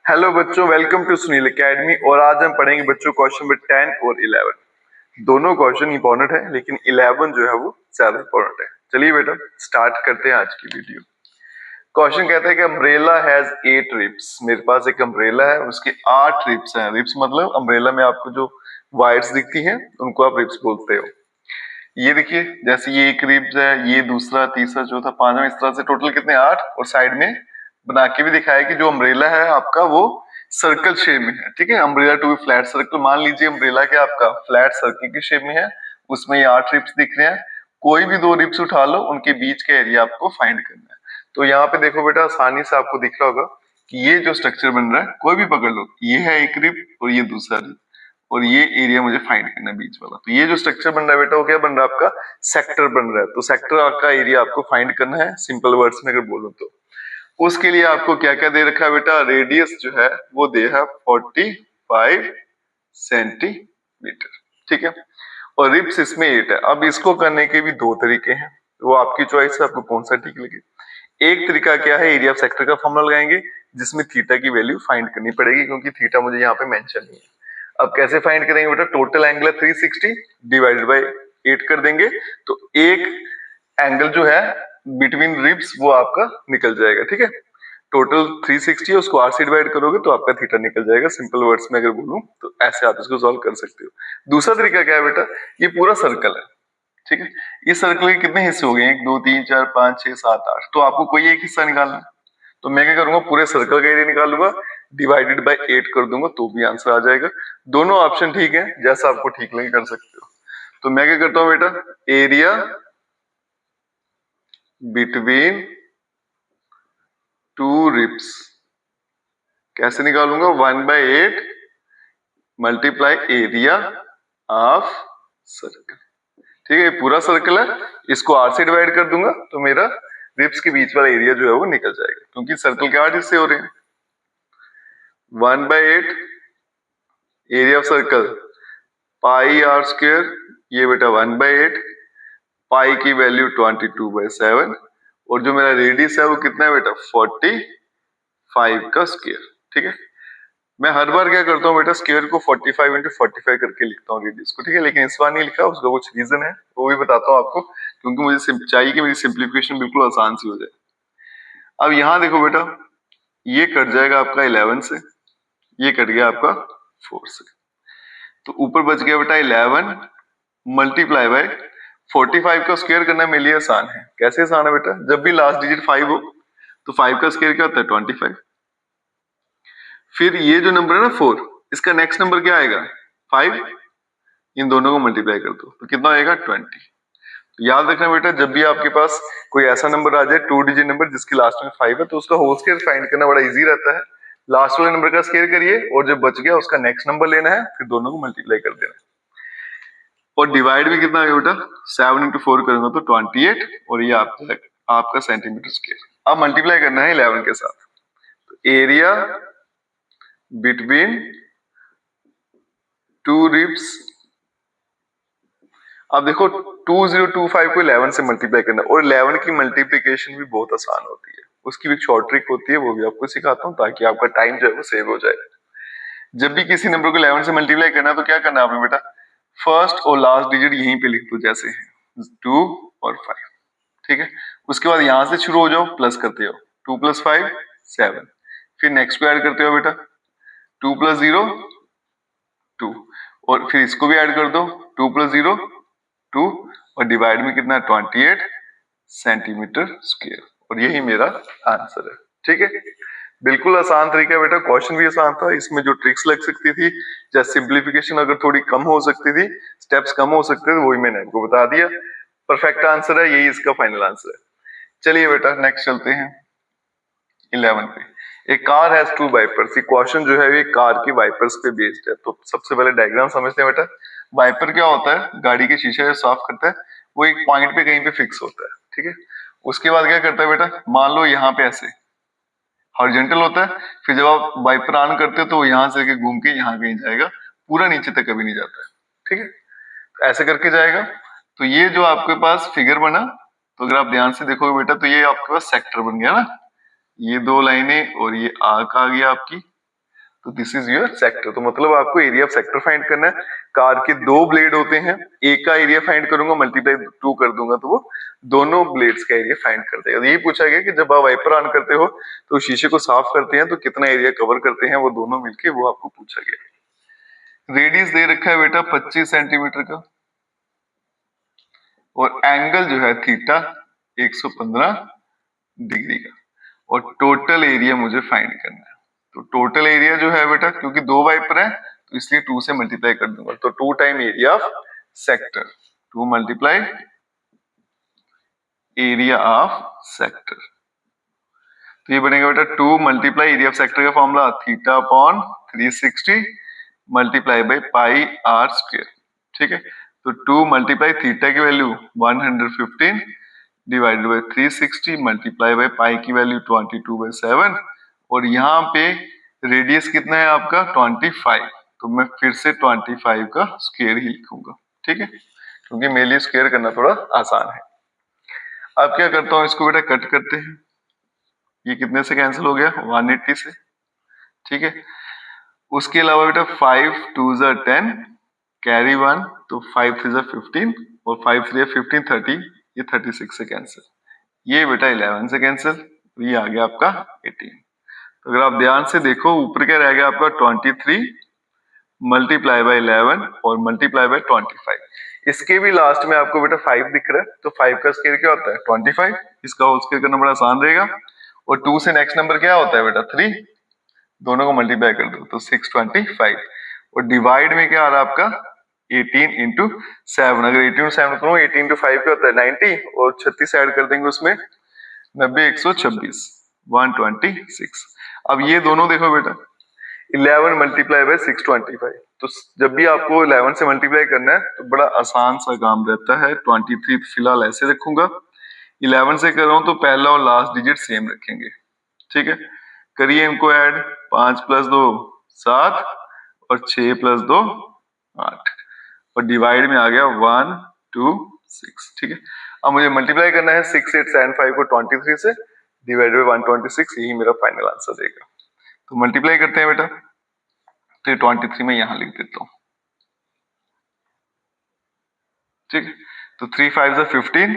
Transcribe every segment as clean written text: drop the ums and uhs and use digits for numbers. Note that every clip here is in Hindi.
हेलो बच्चों, वेलकम टू सुनील एकेडमी। और आज हम पढ़ेंगे बच्चों क्वेश्चन नंबर 10 और 11। दोनों क्वेश्चन इंपॉर्टेंट है, लेकिन 11 जो है वो ज्यादा इंपॉर्टेंट है। चलिए बेटा स्टार्ट करते हैं आज की वीडियो। क्वेश्चन कहता है कि अम्ब्रेला हैज 8 रिब्स। मेरे पास एक अम्ब्रेला है, उसके 8 रिब्स हैं। रिब्स मतलब अम्ब्रेला में आपको जो वायर्स दिखती हैं उनको आप रिब्स बोलते हो। ये देखिए, जैसे ये एक रिब्स है, ये दूसरा, तीसरा, चौथा, पांचवा, इस तरह से टोटल कितने 8। और साइड में बना के भी दिखाया कि जो अम्ब्रेला है आपका वो सर्कल शेप में है। ठीक है, अम्ब्रेला टू फ्लैट सर्कल। मान लीजिए अम्ब्रेला के आपका फ्लैट सर्कल की शेप में है, उसमें ये 8 रिब्स दिख रहे हैं। कोई भी 2 रिब्स उठा लो, उनके बीच का एरिया आपको फाइंड करना है। तो यहाँ पे देखो बेटा, आसानी से आपको दिख रहा होगा कि ये जो स्ट्रक्चर बन रहा है, कोई भी पकड़ लो, ये है एक रिब और ये दूसरा रिब, और ये एरिया मुझे फाइंड करना है बीच वाला। तो ये जो स्ट्रक्चर बन रहा है बेटा, वो क्या बन रहा है आपका सेक्टर बन रहा है। तो सेक्टर का एरिया आपको फाइंड करना है, सिंपल वर्ड्स में अगर बोलूं तो। उसके लिए आपको क्या क्या दे रखा है बेटा, रेडियस जो है वो दे है 45 सेंटीमीटर। ठीक है, और रिब्स इसमें 8 है। अब इसको करने के भी 2 तरीके हैं, वो आपकी चॉइस है, आपको कौन सा ठीक लगे। एक तरीका क्या है, एरिया ऑफ सेक्टर का फॉर्मूला लगाएंगे, जिसमें थीटा की वैल्यू फाइंड करनी पड़ेगी, क्योंकि थीटा मुझे यहाँ पे मेंशन नहीं है। अब कैसे फाइंड करेंगे बेटा, टोटल एंगल 360 डिवाइडेड बाय 8 कर देंगे, तो एक एंगल जो है बिटवीन रिब्स वो आपका निकल जाएगा। ठीक है, टोटल 360 है, उसको 8 से डिवाइड करोगे तो आपका थीटा निकल जाएगा। सिंपल वर्ड्स में अगर बोलूं तो ऐसे आप इसको सॉल्व कर सकते हो। दूसरा तरीका क्या है बेटा, ये पूरा सर्कल है। ठीक है, इस सर्कल के कितने हिस्से हो गए, 1 2 3 4 5 6 7 8। तो आपको कोई एक हिस्सा निकालना है, तो मैं क्या करूंगा, पूरे सर्कल का एरिया निकालूंगा, डिवाइडेड बाय 8 कर दूंगा, तो भी आंसर आ जाएगा। दोनों ऑप्शन ठीक है, जैसा आपको ठीक लगे कर सकते हो। तो मैं क्या करता हूं बेटा, एरिया बिटवीन 2 रिब्स कैसे निकालूंगा, 1/8 मल्टीप्लाई एरिया ऑफ सर्कल। ठीक है, पूरा सर्कल है, इसको 8 से डिवाइड कर दूंगा तो मेरा रिब्स के बीच वाला एरिया जो है वो निकल जाएगा, क्योंकि सर्कल के 8 हिस्से हो रहे हैं। 1/8 area of circle pi R square, ये बेटा 1/8, पाई की वैल्यू 22/7, और जो मेरा रेडियस है वो कितना है बेटा, 45 का स्क्वायर। ठीक है, मैं हर बार क्या करता हूँ बेटा, स्क्वायर को 45 इंटू 45 करके लिखता हूँ रेडियस को। ठीक है, लेकिन इस बार नहीं लिखा, उसका कुछ रीजन है, वो भी बताता हूँ आपको, क्योंकि मुझे चाहिए कि मेरी सिंप्लीफिकेशन बिल्कुल आसान सी हो जाए। अब यहाँ देखो बेटा, ये कट जाएगा आपका 11 से, ये कट गया आपका 4 से, तो ऊपर बच गया बेटा 11 मल्टीप्लाई बाय 45 का स्क्वायर करना मेरे लिए आसान है। कैसे आसान है बेटा, जब भी लास्ट डिजिट 5 हो तो 5 का स्क्वायर क्या होता है, 25। फिर ये जो नंबर है ना 4, इसका नेक्स्ट नंबर क्या आएगा, 5, इन दोनों को मल्टीप्लाई कर दो तो कितना आएगा, 20। तो याद रखना बेटा, जब भी आपके पास कोई ऐसा नंबर आ जाए 2 डिजिट नंबर जिसकी लास्ट में 5 है, तो उसका होल स्क्वायर फाइंड करना बड़ा इजी रहता है। लास्ट वाले नंबर का स्क्वायर करिए, और जब बच गया उसका नेक्स्ट नंबर लेना है, फिर दोनों को मल्टीप्लाई कर देना है। और डिवाइड भी कितना है बेटा, 7 इंटू 4 करूंगा तो 28, और ये आपका सेंटीमीटर स्क्वायर। अब मल्टीप्लाई करना है 11 के साथ, तो एरिया बिटवीन 2 रिब्स। अब देखो 2025 को 11 से मल्टीप्लाई करना, और 11 की मल्टीप्लीकेशन भी बहुत आसान होती है, उसकी भी शॉर्ट ट्रिक होती है, वो भी आपको सिखाता हूँ ताकि आपका टाइम जो है वो सेव हो जाए। जब भी किसी नंबर को 11 से मल्टीप्लाई करना है तो क्या करना है आपने बेटा, फर्स्ट और लास्ट डिजिट यहीं पे लिख दो, जैसे है 2 और 5। ठीक है, उसके बाद यहां से शुरू हो जाओ, प्लस करते हो, 2 + 5 7, फिर नेक्स्ट को ऐड करते हो बेटा, 2 + 0 2, और फिर इसको भी ऐड कर दो, 2 + 0 2, और डिवाइड में कितना 28 सेंटीमीटर स्क्वायर, और यही मेरा आंसर है। ठीक है, बिल्कुल आसान तरीका है बेटा, क्वेश्चन भी आसान था, इसमें जो ट्रिक्स लग सकती थी, जैसे सिंप्लीफिकेशन अगर थोड़ी कम हो सकती थी, स्टेप्स कम हो सकते थे, वही मैंने आपको बता दिया। परफेक्ट आंसर है, यही इसका फाइनल आंसर है। चलिए बेटा नेक्स्ट चलते हैं 11 पे। ए कार हैज 2 वाइपर्स। ये क्वेश्चन जो है ये कार की वाइपर्स पे बेस्ड है। तो सबसे पहले डायग्राम समझते हैं बेटा। वाइपर क्या होता है, गाड़ी के शीशे जो साफ करता है, वो एक पॉइंट पे कहीं पे फिक्स होता है। ठीक है, उसके बाद क्या करता है बेटा, मान लो यहाँ पे ऐसे हॉरिजॉन्टल होता है, फिर जब आप वाइपर ऑन करते हो तो यहाँ से घूम के यहाँ कहीं जाएगा, पूरा नीचे तक कभी नहीं जाता है। ठीक है, तो ऐसे करके जाएगा। तो ये जो आपके पास फिगर बना, तो अगर आप ध्यान से देखोगे बेटा, तो ये आपके पास सेक्टर बन गया ना, ये 2 लाइनें और ये आर्क आ गया आपकी, तो दिस इज योर सेक्टर। तो मतलब आपको एरिया ऑफ सेक्टर फाइंड करना है। कार के 2 ब्लेड होते हैं, एक का एरिया फाइंड करूंगा मल्टीप्लाई 2 कर दूंगा तो वो दोनों ब्लेड्स का एरिया फाइंड कर देगा। यही पूछा गया कि जब आप वाइपर ऑन करते हो तो शीशे को साफ करते हैं तो कितना एरिया कवर करते हैं, वो दोनों मिलके वो आपको पूछा गया। रेडियस दे रखा है बेटा 25 सेंटीमीटर का, और एंगल जो है थीटा 115 डिग्री का, और टोटल एरिया मुझे फाइंड करना है। तो टोटल एरिया जो है बेटा, क्योंकि 2 वाइपर है तो इसलिए 2 से मल्टीप्लाई कर दूंगा, तो 2 time area of sector, 2 multiply area of sector. तो ये बनेगा बेटा 2 मल्टीप्लाई एरिया ऑफ सेक्टर का formula theta upon 360 multiply by pi R square. ठीक है, तो 2 मल्टीप्लाई थीटा की value 115 divided by 360 multiply by pi की वैल्यू 22/7, और यहाँ पे रेडियस कितना है आपका 25, तो मैं फिर से 25 का स्क्वायर ही लिखूंगा। ठीक है, क्योंकि मेरे लिए स्क्वायर करना थोड़ा आसान है। अब क्या करता हूँ, इसको बेटा कट करते हैं। ये कितने से कैंसिल हो गया 180 से। ठीक है, उसके अलावा बेटा 5 2 10 कैरी 1, तो 5 3 15 और 5 3 15 30, ये 36 से कैंसिल, ये बेटा 11 से कैंसिल, तो ये आ गया आपका 18। तो अगर आप ध्यान से देखो ऊपर क्या रह गया आपका 23 मल्टीप्लाई बाय 11 और मल्टीप्लाई बाय 25। इसके भी लास्ट में आपको बेटा 5 दिख रहा है, तो 5 का स्क्वायर क्या होता है 25, इसका होल स्क्वायर करना बड़ा आसान रहेगा। और 2 से नेक्स्ट नंबर क्या होता है बेटा 3, दोनों को मल्टीप्लाई कर दो तो 625, और डिवाइड में क्या आ रहा है आपका 18 इंटू 7। अगर 18 7 करो 18 इंटू 5 क्या होता है 90, और 36 ऐड कर देंगे उसमें 90 126 126। अब ये दोनों देखो बेटा 11 मल्टीप्लाई बाय 625, तो जब भी आपको 11 से मल्टीप्लाई करना है तो बड़ा आसान सा काम रहता है। 23 फिलहाल ऐसे रखूंगा, 11 से कर रहा हूं तो पहला और लास्ट डिजिट सेम रखेंगे। ठीक है, करिए इनको ऐड, 5 + 2 7 और 6 + 2 8, और डिवाइड में आ गया 1 2 6। ठीक है, अब मुझे मल्टीप्लाई करना है 6 8 7 5 को 23 से, डिवाइडेड बाय 126, यही मेरा फाइनल आंसर देगा। तो मल्टीप्लाई करते हैं बेटा, तो ये 23 में यहां लिख देता हूं। ठीक है, तो 3 5 15,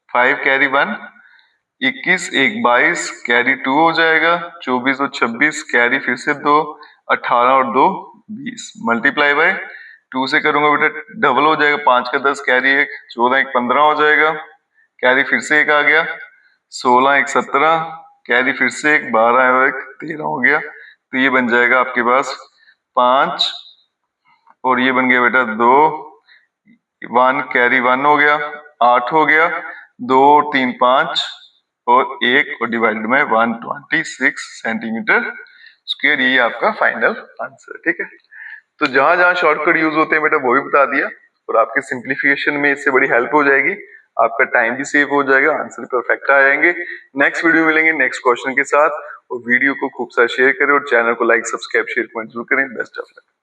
5 कैरी 1, 21 1 22 कैरी 2 हो जाएगा, 24 और 26 कैरी फिर से 2, 18 और 2 20, मल्टीप्लाई बाय 2 से करूंगा बेटा डबल हो जाएगा, 5 का 10 कैरी 1, 14 1 15 हो जाएगा, कैरी फिर से 1 आ गया, 16 1 17 कैरी फिर से 1, 12 और 1 13 हो गया। तो ये बन जाएगा आपके पास 5, और ये बन गया बेटा 2, 1 कैरी 1 हो गया, 8 हो गया, 2 3 5 और 1, और डिवाइडेड बाय 126 सेंटीमीटर स्क्वायर, ये आपका फाइनल आंसर। ठीक है, तो जहां जहां शॉर्टकट यूज होते हैं बेटा वो भी बता दिया, और आपके सिंप्लीफिकेशन में इससे बड़ी हेल्प हो जाएगी, आपका टाइम भी सेव हो जाएगा, आंसर परफेक्ट आ जाएंगे। नेक्स्ट वीडियो मिलेंगे नेक्स्ट क्वेश्चन के साथ, और वीडियो को खूब सारा शेयर करें और चैनल को लाइक सब्सक्राइब शेयर कमेंट जरूर करें। Best of luck.